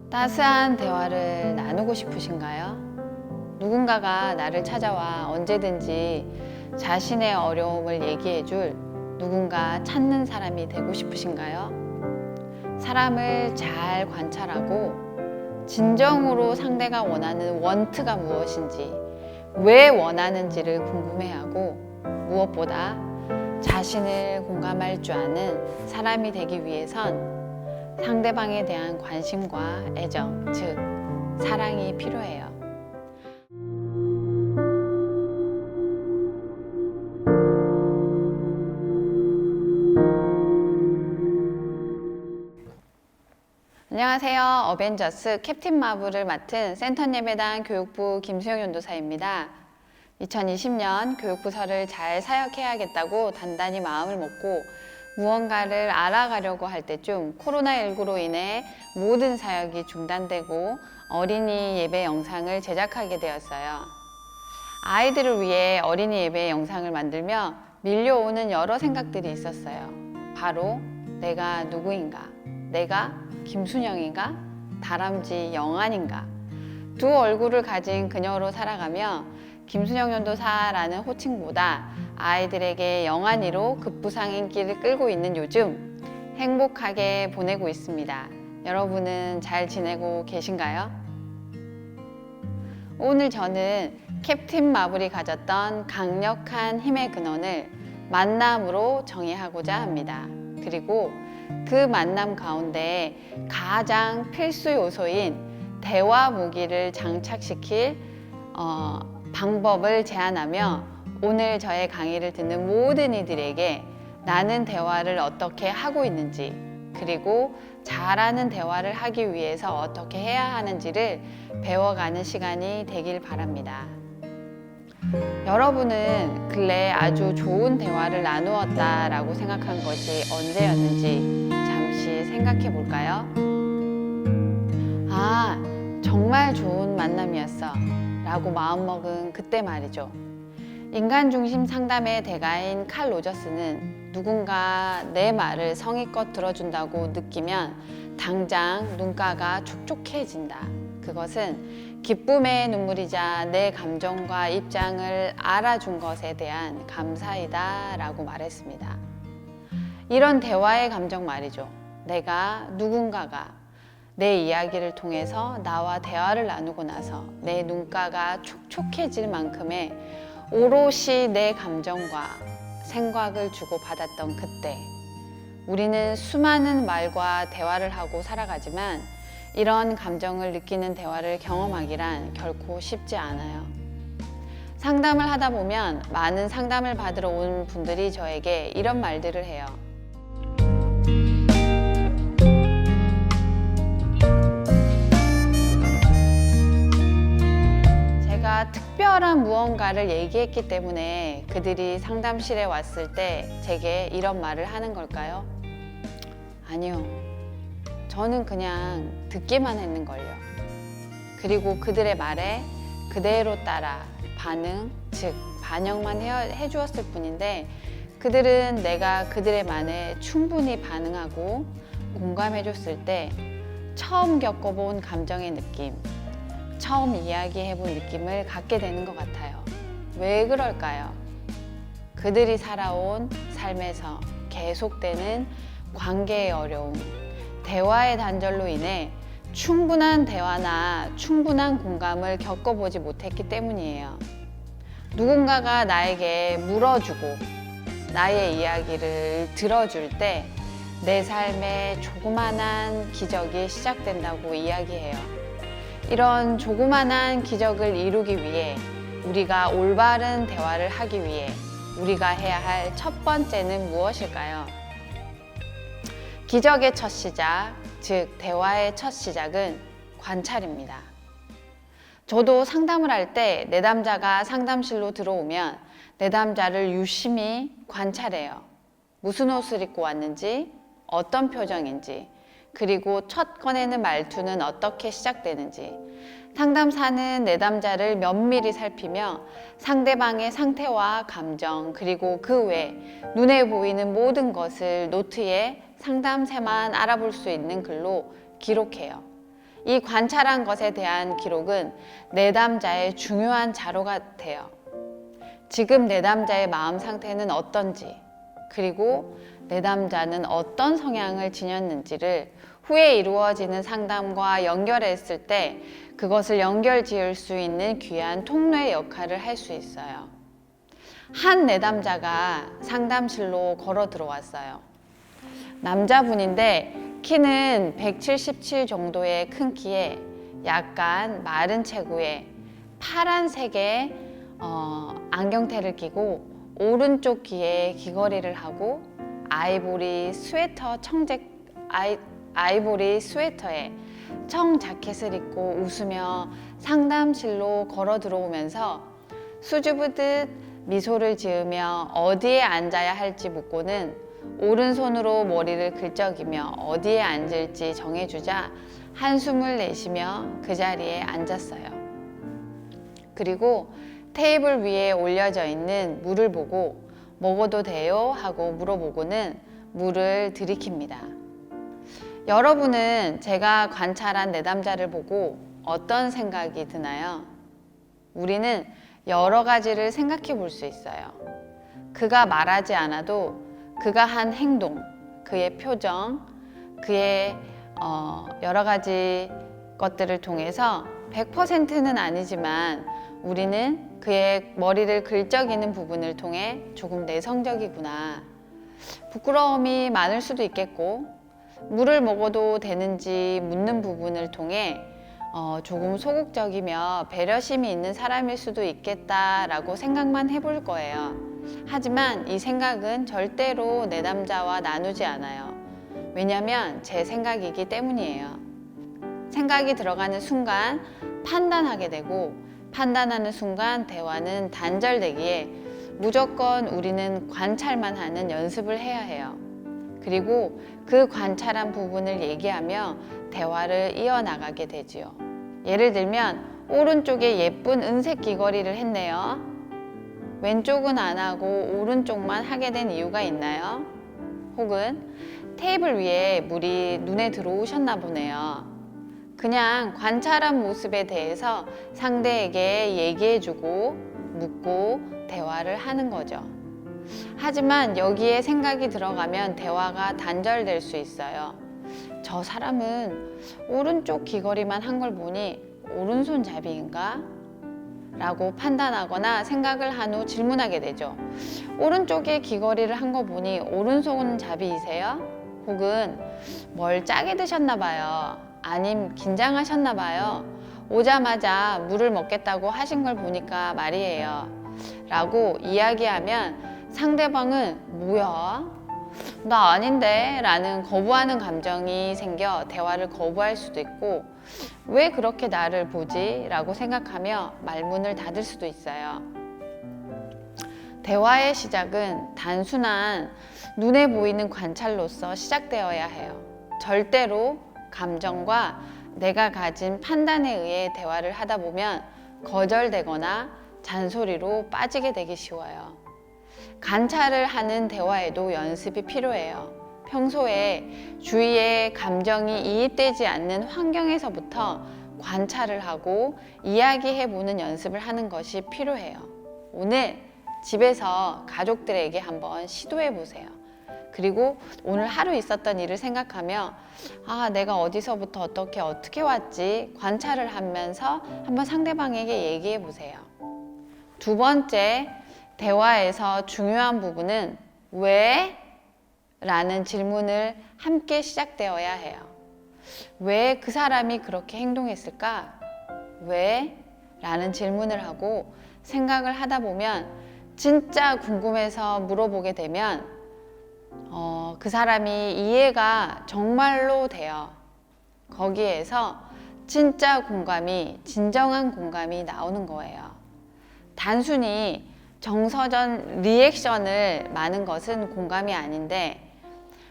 따스한 대화를 나누고 싶으신가요? 누군가가 나를 찾아와 언제든지 자신의 어려움을 얘기해줄 누군가 찾는 사람이 되고 싶으신가요? 사람을 잘 관찰하고 진정으로 상대가 원하는 원트가 무엇인지, 왜 원하는지를 궁금해하고 무엇보다 자신을 공감할 줄 아는 사람이 되기 위해선 상대방에 대한 관심과 애정, 즉 사랑이 필요해요. 안녕하세요. 어벤져스 캡틴 마블을 맡은 센터 예배당 교육부 김수영 연도사입니다. 2020년 교육부설을 잘 사역해야겠다고 단단히 마음을 먹고 무언가를 알아가려고 할 때쯤 코로나19로 인해 모든 사역이 중단되고 어린이 예배 영상을 제작하게 되었어요. 아이들을 위해 어린이 예배 영상을 만들며 밀려오는 여러 생각들이 있었어요. 바로 내가 누구인가? 내가 김순영인가? 다람쥐 영안인가? 두 얼굴을 가진 그녀로 살아가며 김순영 연도사라는 호칭보다 아이들에게 영안이로 급부상 인기를 끌고 있는 요즘 행복하게 보내고 있습니다. 여러분은 잘 지내고 계신가요? 오늘 저는 캡틴 마블이 가졌던 강력한 힘의 근원을 만남으로 정의하고자 합니다. 그리고 그 만남 가운데 가장 필수 요소인 대화 무기를 장착시킬 방법을 제안하며 오늘 저의 강의를 듣는 모든 이들에게 나는 대화를 어떻게 하고 있는지, 그리고 잘하는 대화를 하기 위해서 어떻게 해야 하는지를 배워가는 시간이 되길 바랍니다. 여러분은 근래 아주 좋은 대화를 나누었다라고 생각한 것이 언제였는지 잠시 생각해 볼까요? 아, 정말 좋은 만남이었어 라고 마음먹은 그때 말이죠. 인간 중심 상담의 대가인 칼 로저스는 누군가 내 말을 성의껏 들어준다고 느끼면 당장 눈가가 촉촉해진다. 그것은 기쁨의 눈물이자 내 감정과 입장을 알아준 것에 대한 감사이다 라고 말했습니다. 이런 대화의 감정 말이죠. 내가 누군가가 내 이야기를 통해서 나와 대화를 나누고 나서 내 눈가가 촉촉해질 만큼의 오롯이 내 감정과 생각을 주고받았던 그때, 우리는 수많은 말과 대화를 하고 살아가지만 이런 감정을 느끼는 대화를 경험하기란 결코 쉽지 않아요. 상담을 하다 보면 많은 상담을 받으러 온 분들이 저에게 이런 말들을 해요. 특별한 무언가를 얘기했기 때문에 그들이 상담실에 왔을 때 제게 이런 말을 하는 걸까요? 아니요. 저는 그냥 듣기만 했는걸요. 그리고 그들의 말에 그대로 따라 반응, 즉 반영만 해주었을 뿐인데 그들은 내가 그들의 말에 충분히 반응하고 공감해줬을 때 처음 겪어본 감정의 느낌, 처음 이야기해본 느낌을 갖게 되는 것 같아요. 왜 그럴까요? 그들이 살아온 삶에서 계속되는 관계의 어려움, 대화의 단절로 인해 충분한 대화나 충분한 공감을 겪어보지 못했기 때문이에요. 누군가가 나에게 물어주고 나의 이야기를 들어줄 때 내 삶에 조그만한 기적이 시작된다고 이야기해요. 이런 조그만한 기적을 이루기 위해 우리가 올바른 대화를 하기 위해 우리가 해야 할 첫 번째는 무엇일까요? 기적의 첫 시작, 즉 대화의 첫 시작은 관찰입니다. 저도 상담을 할 때 내담자가 상담실로 들어오면 내담자를 유심히 관찰해요. 무슨 옷을 입고 왔는지, 어떤 표정인지, 그리고 첫 꺼내는 말투는 어떻게 시작되는지, 상담사는 내담자를 면밀히 살피며 상대방의 상태와 감정, 그리고 그 외 눈에 보이는 모든 것을 노트에 상담새만 알아볼 수 있는 글로 기록해요. 이 관찰한 것에 대한 기록은 내담자의 중요한 자료가 돼요. 지금 내담자의 마음 상태는 어떤지, 그리고 내담자는 어떤 성향을 지녔는지를 후에 이루어지는 상담과 연결했을 때 그것을 연결 지을 수 있는 귀한 통로의 역할을 할 수 있어요. 한 내담자가 상담실로 걸어 들어왔어요. 남자분인데 키는 177 정도의 큰 키에 약간 마른 체구에 파란색의 안경테를 끼고 오른쪽 귀에 귀걸이를 하고 아이보리 스웨터에 청 자켓을 입고 웃으며 상담실로 걸어 들어오면서 수줍으듯 미소를 지으며 어디에 앉아야 할지 묻고는 오른손으로 머리를 긁적이며 어디에 앉을지 정해주자 한숨을 내쉬며 그 자리에 앉았어요. 그리고 테이블 위에 올려져 있는 물을 보고 먹어도 돼요? 하고 물어보고는 물을 들이킵니다. 여러분은 제가 관찰한 내담자를 보고 어떤 생각이 드나요? 우리는 여러 가지를 생각해 볼 수 있어요. 그가 말하지 않아도 그가 한 행동, 그의 표정, 그의 여러 가지 것들을 통해서 100%는 아니지만 우리는 그의 머리를 긁적이는 부분을 통해 조금 내성적이구나, 부끄러움이 많을 수도 있겠고, 물을 먹어도 되는지 묻는 부분을 통해 조금 소극적이며 배려심이 있는 사람일 수도 있겠다라고 생각만 해볼 거예요. 하지만 이 생각은 절대로 내담자와 나누지 않아요. 왜냐면 제 생각이기 때문이에요. 생각이 들어가는 순간 판단하게 되고, 판단하는 순간 대화는 단절되기에 무조건 우리는 관찰만 하는 연습을 해야 해요. 그리고 그 관찰한 부분을 얘기하며 대화를 이어나가게 되지요. 예를 들면 오른쪽에 예쁜 은색 귀걸이를 했네요. 왼쪽은 안 하고 오른쪽만 하게 된 이유가 있나요? 혹은 테이블 위에 물이 눈에 들어오셨나 보네요. 그냥 관찰한 모습에 대해서 상대에게 얘기해주고 묻고 대화를 하는 거죠. 하지만 여기에 생각이 들어가면 대화가 단절될 수 있어요. 저 사람은 오른쪽 귀걸이만 한 걸 보니 오른손잡이인가? 라고 판단하거나 생각을 한 후 질문하게 되죠. 오른쪽에 귀걸이를 한 거 보니 오른손잡이이세요? 혹은 뭘 짜게 드셨나 봐요. 아님 긴장하셨나 봐요. 오자마자 물을 먹겠다고 하신 걸 보니까 말이에요. 라고 이야기하면 상대방은 뭐야? 나 아닌데? 라는 거부하는 감정이 생겨 대화를 거부할 수도 있고, 왜 그렇게 나를 보지? 라고 생각하며 말문을 닫을 수도 있어요. 대화의 시작은 단순한 눈에 보이는 관찰로서 시작되어야 해요. 절대로 감정과 내가 가진 판단에 의해 대화를 하다 보면 거절되거나 잔소리로 빠지게 되기 쉬워요. 관찰을 하는 대화에도 연습이 필요해요. 평소에 주위에 감정이 이입되지 않는 환경에서부터 관찰을 하고 이야기해보는 연습을 하는 것이 필요해요. 오늘 집에서 가족들에게 한번 시도해보세요. 그리고 오늘 하루 있었던 일을 생각하며 내가 어디서부터 어떻게 왔지 관찰을 하면서 한번 상대방에게 얘기해보세요. 두 번째, 대화에서 중요한 부분은 왜? 라는 질문을 함께 시작되어야 해요. 왜 그 사람이 그렇게 행동했을까? 왜? 라는 질문을 하고 생각을 하다 보면 진짜 궁금해서 물어보게 되면 그 사람이 이해가 정말로 돼요. 거기에서 진짜 공감이, 진정한 공감이 나오는 거예요. 단순히 정서전 리액션을 많은 것은 공감이 아닌데,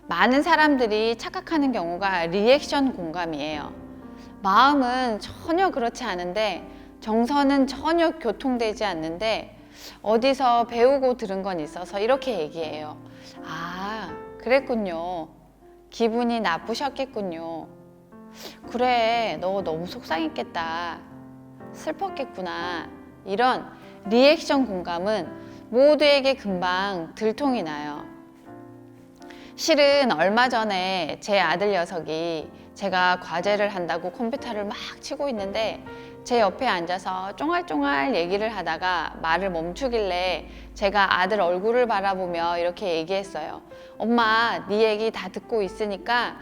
많은 사람들이 착각하는 경우가 리액션 공감이에요. 마음은 전혀 그렇지 않은데 정서는 전혀 교통되지 않는데 어디서 배우고 들은 건 있어서 이렇게 얘기해요. 그랬군요. 기분이 나쁘셨겠군요. 그래, 너 너무 속상했겠다. 슬펐겠구나. 이런 리액션 공감은 모두에게 금방 들통이 나요. 실은 얼마 전에 제 아들 녀석이 제가 과제를 한다고 컴퓨터를 막 치고 있는데 제 옆에 앉아서 쫑알쫑알 얘기를 하다가 말을 멈추길래 제가 아들 얼굴을 바라보며 이렇게 얘기했어요. 엄마, 네 얘기 다 듣고 있으니까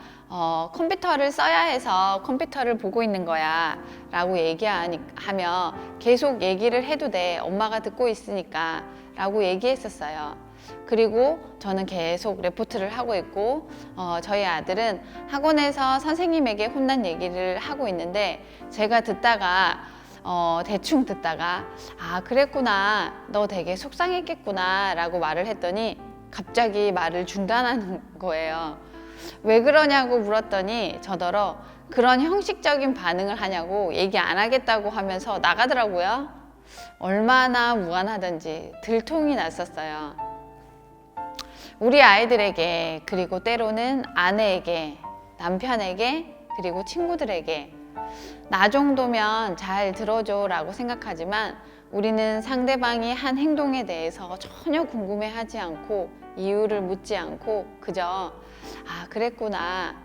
컴퓨터를 써야 해서 컴퓨터를 보고 있는 거야 라고 얘기하며 계속 얘기를 해도 돼. 엄마가 듣고 있으니까 라고 얘기했었어요. 그리고 저는 계속 레포트를 하고 있고 저희 아들은 학원에서 선생님에게 혼난 얘기를 하고 있는데 제가 듣다가 대충 듣다가 아 그랬구나, 너 되게 속상했겠구나 라고 말을 했더니 갑자기 말을 중단하는 거예요. 왜 그러냐고 물었더니 저더러 그런 형식적인 반응을 하냐고 얘기 안 하겠다고 하면서 나가더라고요. 얼마나 무안하던지 들통이 났었어요. 우리 아이들에게, 그리고 때로는 아내에게, 남편에게, 그리고 친구들에게 나 정도면 잘 들어줘 라고 생각하지만 우리는 상대방이 한 행동에 대해서 전혀 궁금해하지 않고 이유를 묻지 않고 그저 아 그랬구나,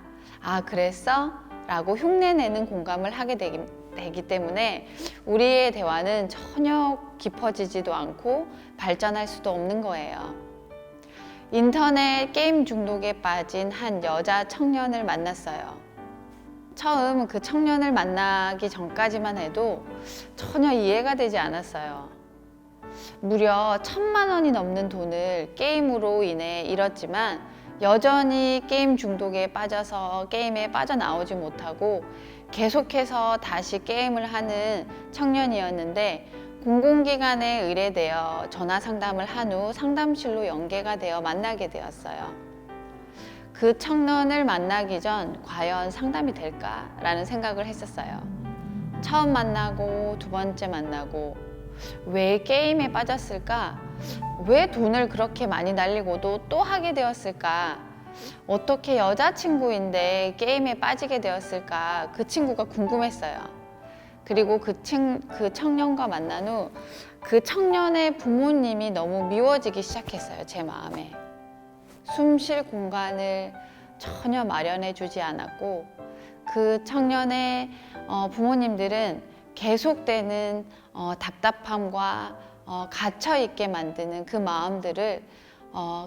아 그랬어? 라고 흉내내는 공감을 하게 되기 때문에 우리의 대화는 전혀 깊어지지도 않고 발전할 수도 없는 거예요. 인터넷 게임 중독에 빠진 한 여자 청년을 만났어요. 처음 그 청년을 만나기 전까지만 해도 전혀 이해가 되지 않았어요. 무려 1,000만 원이 넘는 돈을 게임으로 인해 잃었지만 여전히 게임 중독에 빠져서 게임에 빠져나오지 못하고 계속해서 다시 게임을 하는 청년이었는데 공공기관에 의뢰되어 전화 상담을 한 후 상담실로 연계가 되어 만나게 되었어요. 그 청년을 만나기 전 과연 상담이 될까라는 생각을 했었어요. 처음 만나고 두 번째 만나고 왜 게임에 빠졌을까? 왜 돈을 그렇게 많이 날리고도 또 하게 되었을까? 어떻게 여자친구인데 게임에 빠지게 되었을까? 그 친구가 궁금했어요. 그리고 그 청년과 만난 후 그 청년의 부모님이 너무 미워지기 시작했어요. 제 마음에. 숨 쉴 공간을 전혀 마련해 주지 않았고 그 청년의 부모님들은 계속되는 답답함과 갇혀 있게 만드는 그 마음들을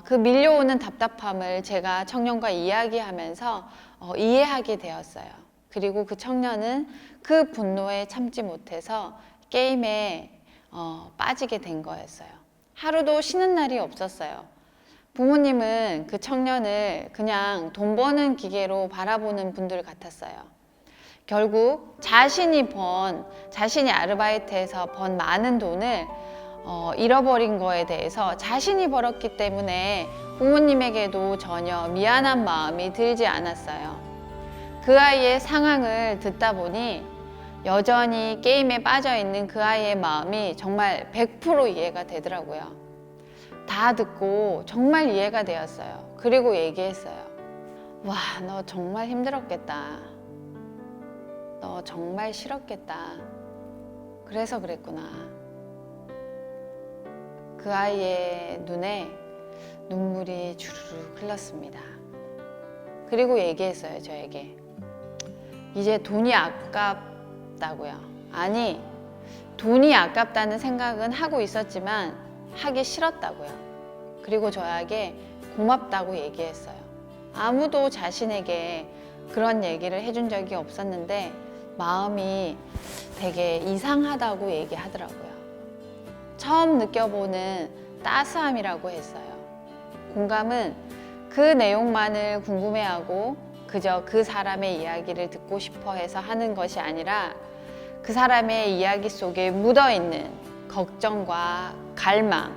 그 밀려오는 답답함을 제가 청년과 이야기하면서 이해하게 되었어요. 그리고 그 청년은 그 분노에 참지 못해서 게임에 빠지게 된 거였어요. 하루도 쉬는 날이 없었어요. 부모님은 그 청년을 그냥 돈 버는 기계로 바라보는 분들 같았어요. 결국 자신이 아르바이트해서 번 많은 돈을 잃어버린 거에 대해서 자신이 벌었기 때문에 부모님에게도 전혀 미안한 마음이 들지 않았어요. 그 아이의 상황을 듣다 보니 여전히 게임에 빠져 있는 그 아이의 마음이 정말 100% 이해가 되더라고요. 다 듣고 정말 이해가 되었어요. 그리고 얘기했어요. 와, 너 정말 힘들었겠다. 너 정말 싫었겠다. 그래서 그랬구나. 그 아이의 눈에 눈물이 주르륵 흘렀습니다. 그리고 얘기했어요, 저에게. 이제 돈이 아깝다고요. 아니, 돈이 아깝다는 생각은 하고 있었지만 하기 싫었다고요. 그리고 저에게 고맙다고 얘기했어요. 아무도 자신에게 그런 얘기를 해준 적이 없었는데 마음이 되게 이상하다고 얘기하더라고요. 처음 느껴보는 따스함이라고 했어요. 공감은 그 내용만을 궁금해하고 그저 그 사람의 이야기를 듣고 싶어 해서 하는 것이 아니라 그 사람의 이야기 속에 묻어있는 걱정과 갈망,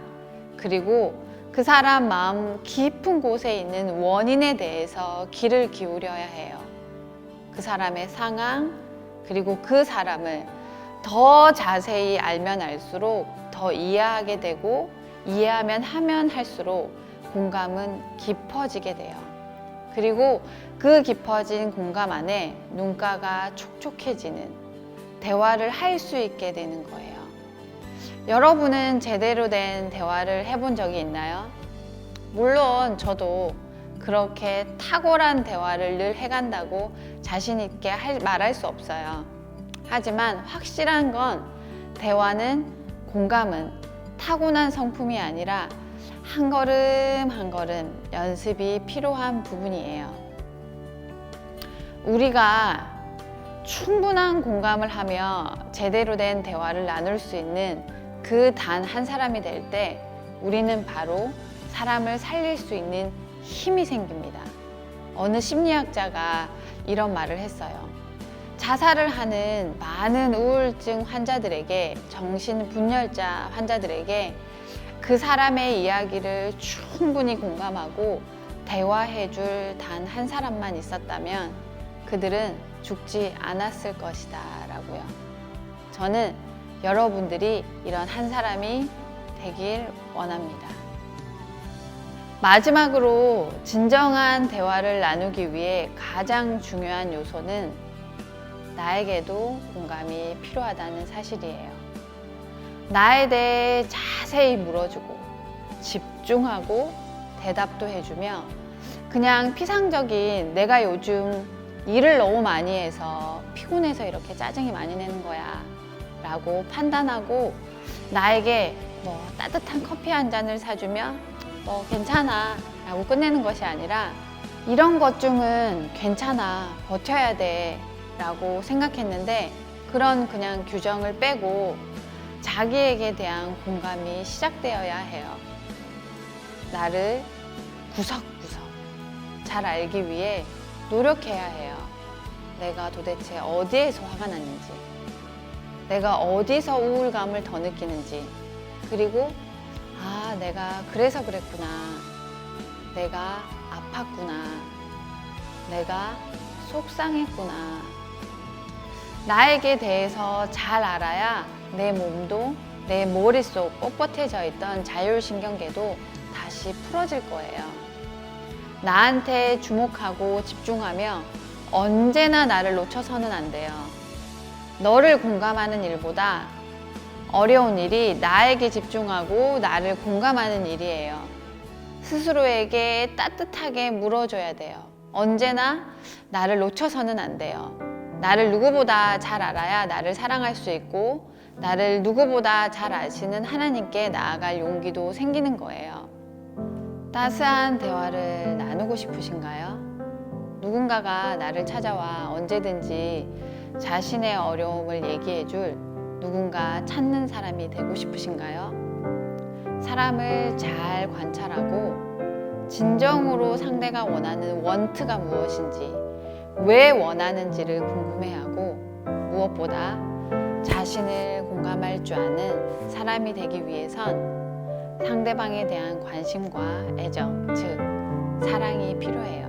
그리고 그 사람 마음 깊은 곳에 있는 원인에 대해서 귀를 기울여야 해요. 그 사람의 상황, 그리고 그 사람을 더 자세히 알면 알수록 더 이해하게 되고 이해하면 할수록 공감은 깊어지게 돼요. 그리고 그 깊어진 공감 안에 눈가가 촉촉해지는 대화를 할 수 있게 되는 거예요. 여러분은 제대로 된 대화를 해본 적이 있나요? 물론 저도 그렇게 탁월한 대화를 늘 해간다고 자신 있게 말할 수 없어요. 하지만 확실한 건 대화는, 공감은 타고난 성품이 아니라 한 걸음 한 걸음 연습이 필요한 부분이에요. 우리가 충분한 공감을 하며 제대로 된 대화를 나눌 수 있는 그 단 한 사람이 될 때 우리는 바로 사람을 살릴 수 있는 힘이 생깁니다. 어느 심리학자가 이런 말을 했어요. 자살을 하는 많은 우울증 환자들에게, 정신분열자 환자들에게 그 사람의 이야기를 충분히 공감하고 대화해줄 단 한 사람만 있었다면 그들은 죽지 않았을 것이다 라고요. 저는 여러분들이 이런 한 사람이 되길 원합니다. 마지막으로 진정한 대화를 나누기 위해 가장 중요한 요소는 나에게도 공감이 필요하다는 사실이에요. 나에 대해 자세히 물어주고 집중하고 대답도 해주며 그냥 피상적인 내가 요즘 일을 너무 많이 해서 피곤해서 이렇게 짜증이 많이 내는 거야 라고 판단하고 나에게 따뜻한 커피 한 잔을 사주며 괜찮아 라고 끝내는 것이 아니라 이런 것 중은 괜찮아, 버텨야 돼 라고 생각했는데 그런 그냥 규정을 빼고 자기에게 대한 공감이 시작되어야 해요. 나를 구석구석 잘 알기 위해 노력해야 해요. 내가 도대체 어디에서 화가 났는지, 내가 어디서 우울감을 더 느끼는지, 그리고 내가 그래서 그랬구나, 내가 아팠구나, 내가 속상했구나. 나에게 대해서 잘 알아야 내 몸도 내 머릿속 뻣뻣해져 있던 자율신경계도 다시 풀어질 거예요. 나한테 주목하고 집중하며 언제나 나를 놓쳐서는 안 돼요. 너를 공감하는 일보다 어려운 일이 나에게 집중하고 나를 공감하는 일이에요. 스스로에게 따뜻하게 물어줘야 돼요. 언제나 나를 놓쳐서는 안 돼요. 나를 누구보다 잘 알아야 나를 사랑할 수 있고 나를 누구보다 잘 아시는 하나님께 나아갈 용기도 생기는 거예요. 따스한 대화를 나누고 싶으신가요? 누군가가 나를 찾아와 언제든지 자신의 어려움을 얘기해줄 누군가 찾는 사람이 되고 싶으신가요? 사람을 잘 관찰하고 진정으로 상대가 원하는 원트가 무엇인지, 왜 원하는지를 궁금해하고 무엇보다 자신을 공감할 줄 아는 사람이 되기 위해선 상대방에 대한 관심과 애정, 즉 사랑이 필요해요.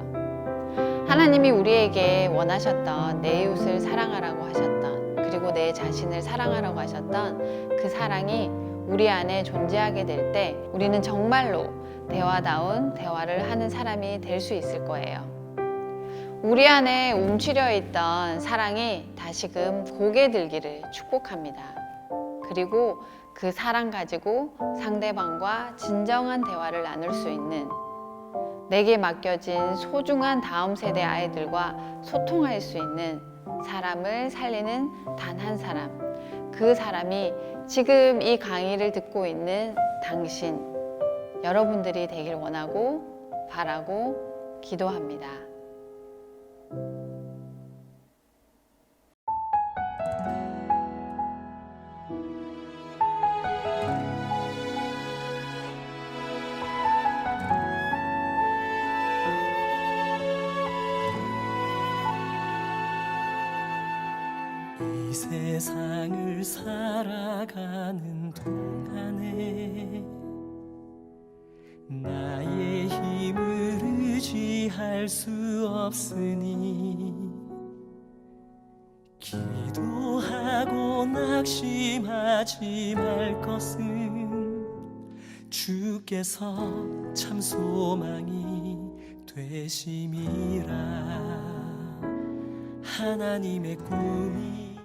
하나님이 우리에게 원하셨던 내 이웃을 사랑하라고 하셨던, 그리고 내 자신을 사랑하라고 하셨던 그 사랑이 우리 안에 존재하게 될 때 우리는 정말로 대화다운 대화를 하는 사람이 될 수 있을 거예요. 우리 안에 움츠려 있던 사랑이 다시금 고개 들기를 축복합니다. 그리고 그 사랑 가지고 상대방과 진정한 대화를 나눌 수 있는, 내게 맡겨진 소중한 다음 세대 아이들과 소통할 수 있는 사람을 살리는 단 한 사람, 그 사람이 지금 이 강의를 듣고 있는 당신, 여러분들이 되길 원하고 바라고 기도합니다. 이 세상을 살아가는 동안에 나의 힘을 의지할 수 없으니 기도하고 낙심하지 말 것은 주께서 참 소망이 되심이라 하나님의 꿈이